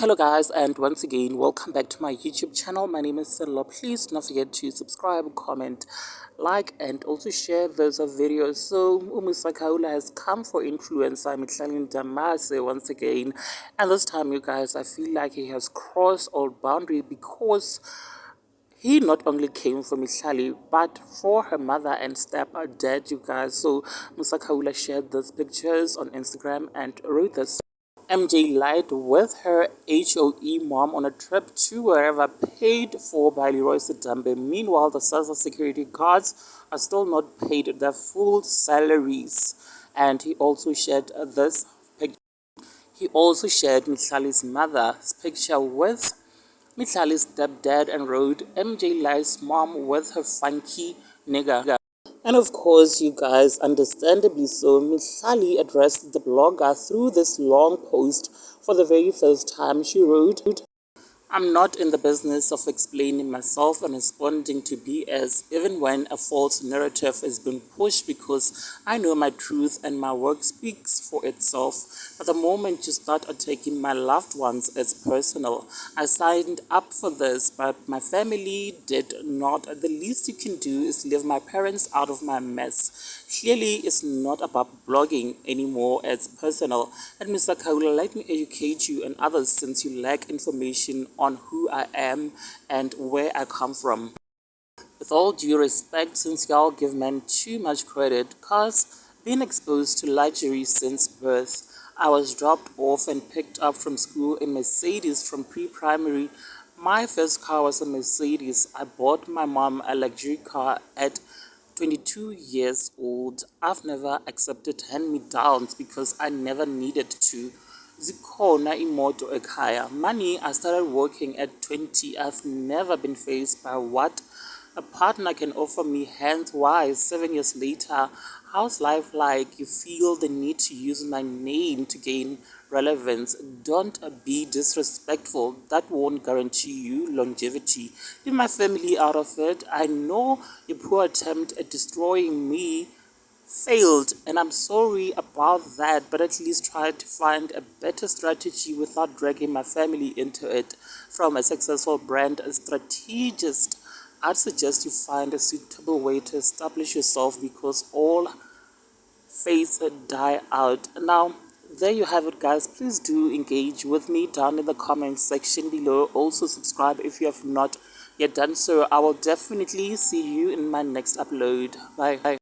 Hello guys, and once again welcome back to my YouTube channel. My name is Mihlali. Please do not forget to subscribe, comment, like, and also share those videos. So Musa Khawula has come for influencer Mihlali once again, and this time, you guys, I feel like he has crossed all boundary because he not only came for Mihlali but for her mother and stepdad, you guys. So Musa Khawula shared these pictures on Instagram and wrote this. MJ lied with her HOE mom on a trip to wherever paid for by Leroy Sedambe. Meanwhile, the SASA security guards are still not paid their full salaries. And he also shared this picture. He also shared Mihlali's mother's picture with Mihlali's stepdad and wrote, MJ lies mom with her funky nigga. And of course, you guys, understandably so, Mihlali addressed the blogger through this long post for the very first time. She wrote, I'm not in the business of explaining myself and responding to BS, even when a false narrative is being pushed, because I know my truth and my work speaks for itself. But the moment you start attacking my loved ones, it's personal. I signed up for this, but my family did not. The least you can do is leave my parents out of my mess. Clearly, it's not about blogging anymore, it's personal. And Mr. Khawula, let me educate you and others since you lack information on who I am and where I come from. With all due respect, since y'all give men too much credit, cause being exposed to luxury since birth, I was dropped off and picked up from school in Mercedes from pre-primary. My first car was a Mercedes. I bought my mom a luxury car at 22 years old. I've never accepted hand-me-downs because I never needed to. Zikhona imoto ekhaya. Money, I started working at 20. I've never been faced by what a partner can offer me. Hence why 7 years later, how's life like? You feel the need to use my name to gain relevance. Don't be disrespectful. That won't guarantee you longevity. Leave my family out of it. I know your poor attempt at destroying me failed, and I'm sorry about that, but at least try to find a better strategy without dragging my family into it. From a successful brand strategist, I'd suggest you find a suitable way to establish yourself because all faiths die out. Now, there you have it, guys. Please do engage with me down in the comment section below. Also subscribe if you have not yet done so. I will definitely see you in my next upload. Bye.